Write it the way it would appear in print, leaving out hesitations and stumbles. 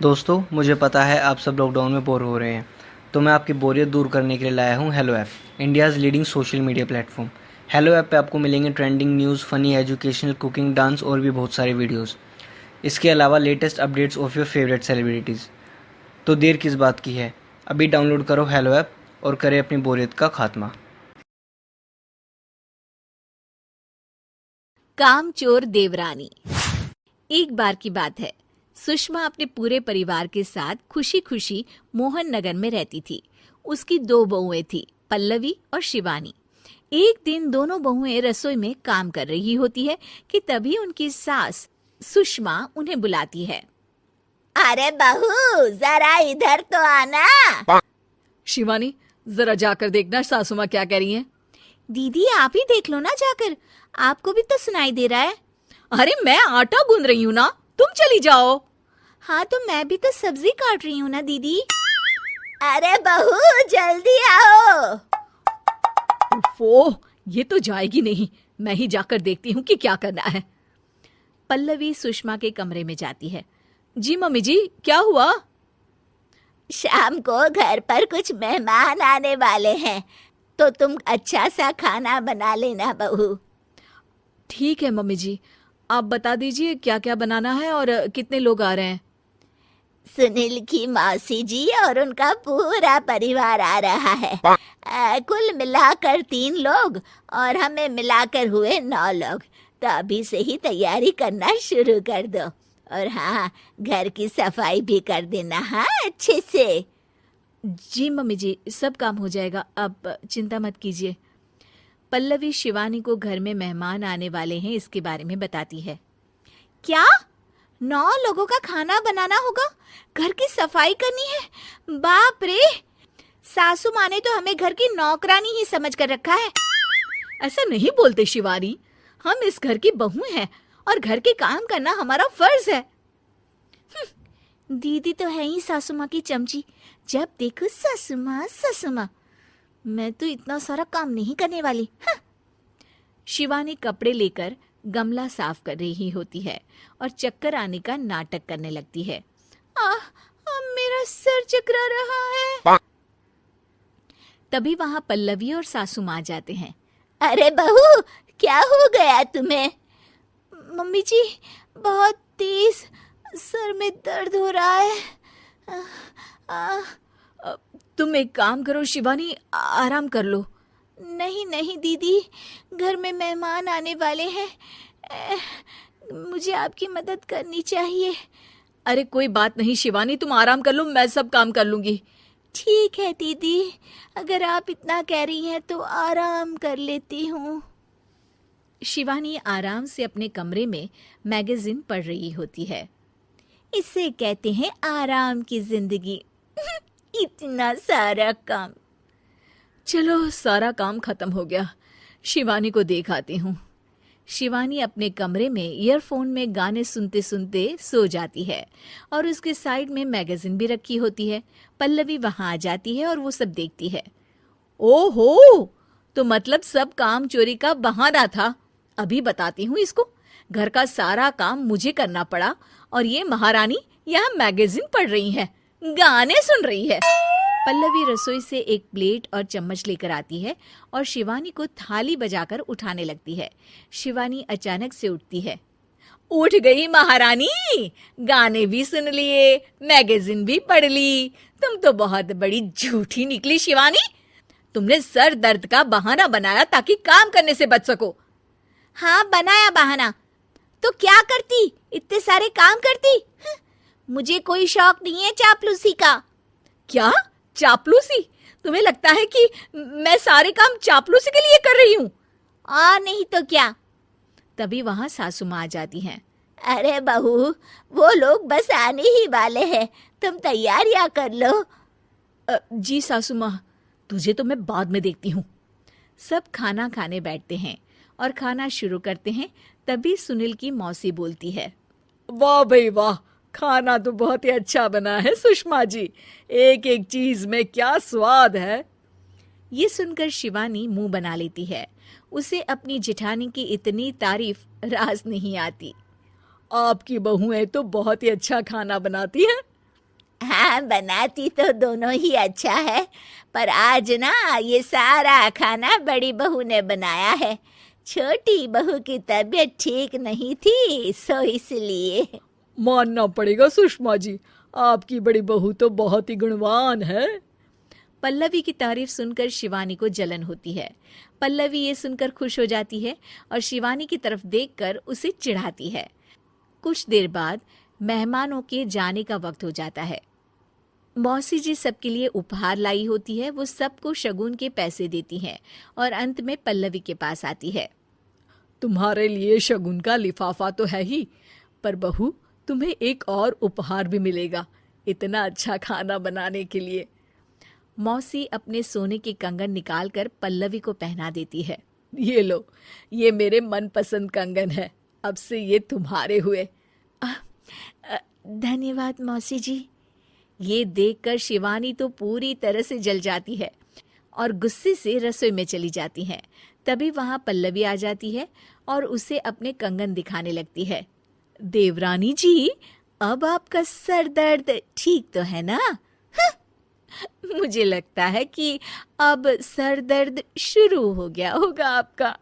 दोस्तों, मुझे पता है आप सब लॉकडाउन में बोर हो रहे हैं, तो मैं आपकी बोरियत दूर करने के लिए लाया हूँ hello app, India's leading social media platform. Hello app पे आपको मिलेंगे trending news, funny, educational, cooking, dance और भी बहुत सारे वीडियोस। इसके अलावा latest updates of your favourite celebrities. तो देर किस बात की है, अभी डाउनलोड करो हेलो ऐप और करें अपनी बोरियत का खात्मा। कामचोर देवरानी। एक बार की बात है, सुषमा अपने पूरे परिवार के साथ खुशी खुशी मोहन नगर में रहती थी। उसकी दो बहुएं थी, पल्लवी और शिवानी। एक दिन दोनों बहुएं रसोई में काम कर रही होती है कि तभी उनकी सास सुषमा उन्हें बुलाती है। अरे बहू, जरा इधर तो आना। शिवानी, जरा जाकर देखना सासू माँ क्या कह रही हैं। दीदी, आप ही देख लो ना जाकर, आपको भी तो सुनाई दे रहा है। अरे मैं आटा गूंद रही हूँ ना, तुम चली जाओ। हाँ, तो मैं भी तो सब्जी काट रही हूँ ना दीदी। अरे बहू, जल्दी आओ। उफ़ो, ये तो जाएगी नहीं। मैं ही जाकर देखती हूँ कि क्या करना है। पल्लवी सुषमा के कमरे में जाती है। जी मम्मी जी, क्या हुआ? शाम को घर पर कुछ मेहमान आने वाले हैं, तो तुम अच्छा सा खाना बना लेना बहू। ठीक है मम्मी जी, आप बता दीजिए क्या क्या बनाना है और कितने लोग आ रहे हैं। सुनील की मौसी जी और उनका पूरा परिवार आ रहा है। कुल मिलाकर 3 लोग और हमें मिलाकर हुए 9 लोग। तो अभी से ही तैयारी करना शुरू कर दो। और हाँ, घर की सफाई भी कर देना, हाँ, अच्छे से। जी मम्मी जी, सब काम हो जाएगा, आप चिंता मत कीजिए। पल्लवी शिवानी को घर में मेहमान आने वाले हैं इसके बारे में बताती है। क्या? 9 लोगों का खाना बनाना होगा, घर की सफाई करनी है? बाप रे! सासू माँ ने तो हमें घर की नौकरानी ही समझ कर रखा है। ऐसा नहीं बोलते शिवानी, हम इस घर की बहू हैं और घर के काम करना हमारा फर्ज है। दीदी तो है ही सासू माँ की चमची, जब देखो सासू माँ सासू माँ। मैं तो इतना सारा काम नहीं करने वाली। शिवानी कपड़े लेकर गमला साफ कर रही होती है और चक्कर आने का नाटक करने लगती है। मेरा सर चकरा रहा है। तभी वहां पल्लवी और सासू माँ जाते हैं। अरे बहू, क्या हो गया तुम्हें? मम्मी जी, बहुत तेज सर में दर्द हो रहा है। तुम एक काम करो शिवानी, आराम कर लो। नहीं नहीं दीदी, घर में मेहमान आने वाले हैं, मुझे आपकी मदद करनी चाहिए। अरे कोई बात नहीं शिवानी, तुम आराम कर लो, मैं सब काम कर लूंगी। ठीक है दीदी, अगर आप इतना कह रही हैं तो आराम कर लेती हूँ। शिवानी आराम से अपने कमरे में मैगजीन पढ़ रही होती है। इसे कहते हैं आराम की जिंदगी। इतना सारा काम। चलो, सारा काम खत्म हो गया, शिवानी को देख आती हूँ। शिवानी अपने कमरे में ईयरफोन में गाने सुनते सुनते सो जाती है और उसके साइड में मैगजीन भी रखी होती है। पल्लवी वहां आ जाती है और वो सब देखती है। ओहो, तो मतलब सब काम चोरी का बहाना था। अभी बताती हूँ इसको। घर का सारा काम मुझे करना पड़ा और ये महारानी यहाँ मैगजीन पढ़ रही है, गाने सुन रही है। पल्लवी रसोई से एक प्लेट और चम्मच लेकर आती है और शिवानी को थाली बजाकर उठाने लगती है। शिवानी अचानक से उठती है। उठ गई महारानी, गाने भी सुन लिए, मैगजीन भी पढ़ ली। तुम तो बहुत बड़ी झूठी निकली शिवानी। तुमने सर दर्द का बहाना बनाया ताकि काम करने से बच सको। हाँ, बनाया बहाना, तो क्या करती? इतने सारे काम करती। मुझे कोई शौक नहीं है चापलूसी का। क्या चापलूसी? तुम्हें लगता है कि मैं सारे काम चापलूसी के लिए कर रही हूँ? नहीं तो क्या। तभी वहां सासू माँ आ जाती हैं। अरे बहू, वो लोग बस आने ही वाले हैं, तुम तैयारियां कर लो। जी सासू माँ, तुझे तो मैं बाद में देखती हूँ। सब खाना खाने बैठते हैं और खाना शुरू करते हैं। तभी सुनील की मौसी बोलती है। वाह भाई वाह, खाना तो बहुत ही अच्छा बना है सुषमा जी, एक एक चीज में क्या स्वाद है। ये सुनकर शिवानी मुंह बना लेती है। उसे अपनी जेठानी की इतनी तारीफ रास नहीं आती। आपकी बहुएं तो बहुत ही अच्छा खाना बनाती हैं। हाँ, बनाती तो दोनों ही अच्छा है, पर आज ना ये सारा खाना बड़ी बहू ने बनाया है। छोटी बहू की तबीयत ठीक नहीं थी, सो इसलिए। मानना पड़ेगा सुषमा जी, आपकी बड़ी बहू तो बहुत ही गुणवान है। पल्लवी की तारीफ सुनकर शिवानी को जलन होती है। पल्लवी ये सुनकर खुश हो जाती है और शिवानी की तरफ देखकर उसे चिढ़ाती है। कुछ देर बाद मेहमानों के जाने का वक्त हो जाता है। मौसी जी सबके लिए उपहार लाई होती है। वो सबको शगुन के पैसे देती हैं और अंत में पल्लवी के पास आती है। तुम्हारे लिए शगुन का लिफाफा तो है ही, पर बहू तुम्हें एक और उपहार भी मिलेगा इतना अच्छा खाना बनाने के लिए। मौसी अपने सोने के कंगन निकालकर पल्लवी को पहना देती है। ये लो, ये मेरे मनपसंद कंगन है, अब से ये तुम्हारे हुए। धन्यवाद मौसी जी। ये देखकर शिवानी तो पूरी तरह से जल जाती है और गुस्से से रसोई में चली जाती है। तभी वहां पल्लवी आ जाती है और उसे अपने कंगन दिखाने लगती है। देवरानी जी, अब आपका सर दर्द ठीक तो है ना? मुझे लगता है कि अब सर दर्द शुरू हो गया होगा आपका।